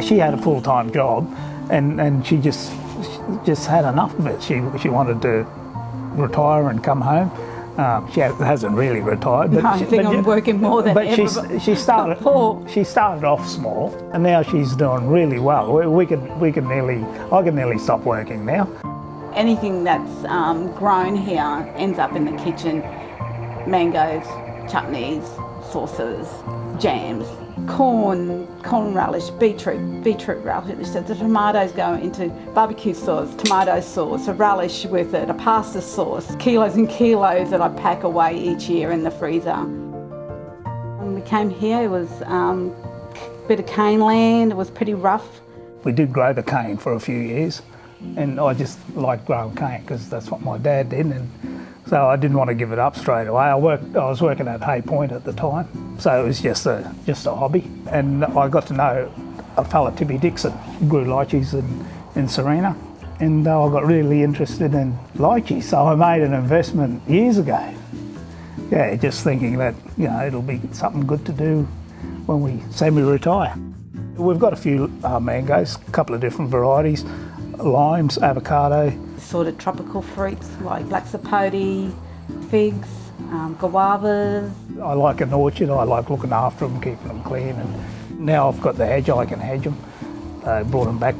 she had a full-time job, and she just had enough of it. She wanted to retire and come home. She hasn't really retired, but I think I'm working more than ever. But she started off small, and now she's doing really well. I can nearly stop working now. Anything that's grown here ends up in the kitchen. Mangoes, chutneys, sauces, jams, corn relish, beetroot relish. So the tomatoes go into barbecue sauce, tomato sauce, a relish with it, a pasta sauce, kilos and kilos that I pack away each year in the freezer. When we came here, it was a bit of cane land. It was pretty rough. We did grow the cane for a few years, and I just liked growing cane because that's what my dad did, and so I didn't want to give it up straight away. I was working at Hay Point at the time, so it was just a hobby. And I got to know a fella, Tibby Dixon, who grew lychees in Serena, and I got really interested in lychees. So I made an investment years ago. Yeah, just thinking that it'll be something good to do when we semi-retire. We've got a few mangoes, a couple of different varieties, limes, avocado. Sort of tropical fruits like black sapote, figs, guavas. I like an orchard. I like looking after them, keeping them clean. And now I've got the hedge, I can hedge them. Brought them back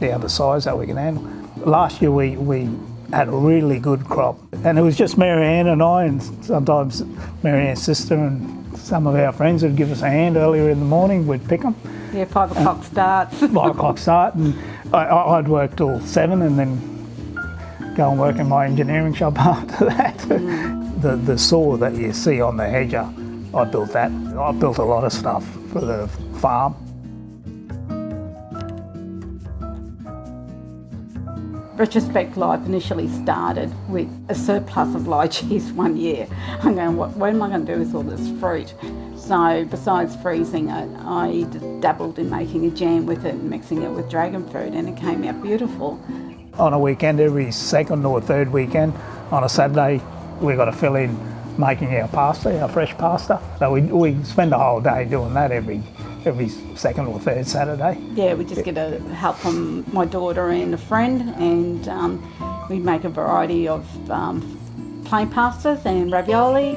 down to size that we can handle. Last year we had a really good crop, and it was just Marianne and I, and sometimes Marianne's sister and some of our friends would give us a hand earlier in the morning. We'd pick them. Yeah, 5 o'clock starts. 5 o'clock start, and I'd work till 7, and then go and work in my engineering shop after that. The saw that you see on the hedger, I built that. I built a lot of stuff for the farm. Retrospect Life initially started with a surplus of lychees one year. I'm going, what am I going to do with all this fruit? So besides freezing it, I dabbled in making a jam with it and mixing it with dragon fruit, and it came out beautiful. On a weekend, every second or third weekend, on a Saturday, we've got to fill in making our pasta, our fresh pasta. So we spend the whole day doing that every second or third Saturday. Yeah, we just get a help from my daughter and a friend, and we make a variety of plain pastas and ravioli.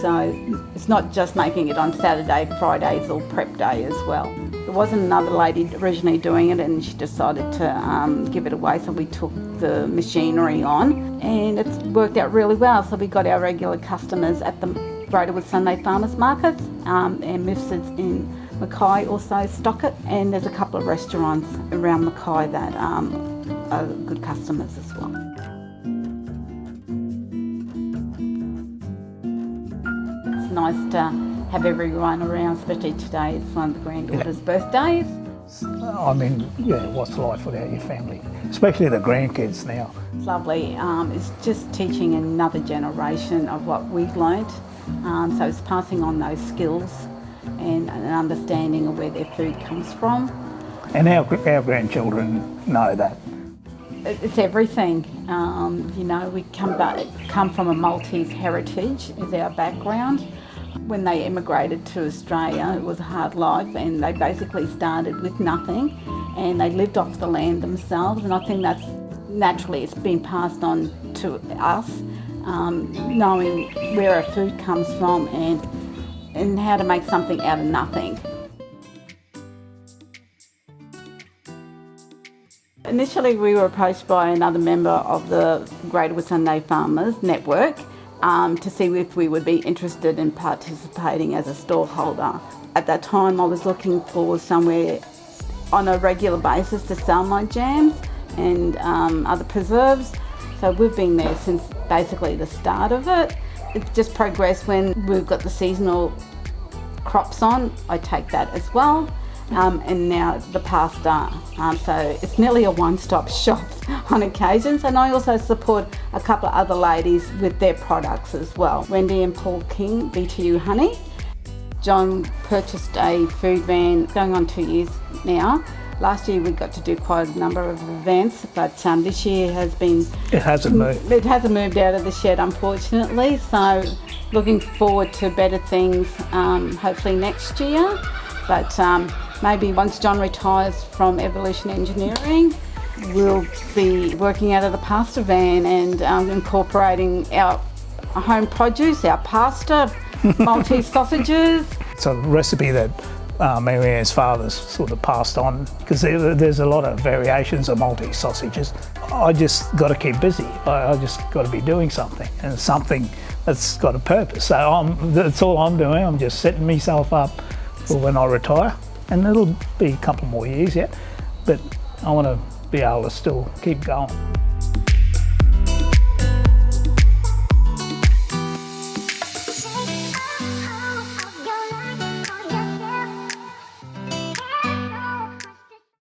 So it's not just making it on Saturday, Fridays or prep day as well. There wasn't another lady originally doing it, and she decided to give it away, so we took the machinery on, and it's worked out really well. So we got our regular customers at the Greater Woods Sunday Farmers Markets, and Mifsuds in Mackay also stock it, and there's a couple of restaurants around Mackay that are good customers as well. It's nice to have everyone around, especially today. It's one of the granddaughter's birthdays. I mean, yeah, what's life without your family? Especially the grandkids now. It's lovely. It's just teaching another generation of what we've learnt. So it's passing on those skills and an understanding of where their food comes from. And our grandchildren know that. It's everything. We come from a Maltese heritage is our background. When they immigrated to Australia, it was a hard life, and they basically started with nothing, and they lived off the land themselves. And I think that's naturally it's been passed on to us, knowing where our food comes from and how to make something out of nothing. Initially, we were approached by another member of the Greater Woods Sunday Farmers Network to see if we would be interested in participating as a stallholder. At that time, I was looking for somewhere on a regular basis to sell my jams and other preserves. So we've been there since basically the start of it. It's just progressed. When we've got the seasonal crops on, I take that as well. And now the pasta. So it's nearly a one-stop shop on occasions. And I also support a couple of other ladies with their products as well. Wendy and Paul King, BTU Honey. John purchased a food van going on 2 years now. Last year we got to do quite a number of events, but this year has been... It hasn't moved. It hasn't moved out of the shed, unfortunately. So looking forward to better things, hopefully next year. But Maybe once John retires from Evolution Engineering, we'll be working out of the pasta van and incorporating our home produce, our pasta, Maltese sausages. It's a recipe that Marianne's father's sort of passed on, because there's a lot of variations of Maltese sausages. I just got to keep busy. I just got to be doing something, and something that's got a purpose. So that's all I'm doing. I'm just setting myself up for when I retire, and it'll be a couple more years yet, but I want to be able to still keep going.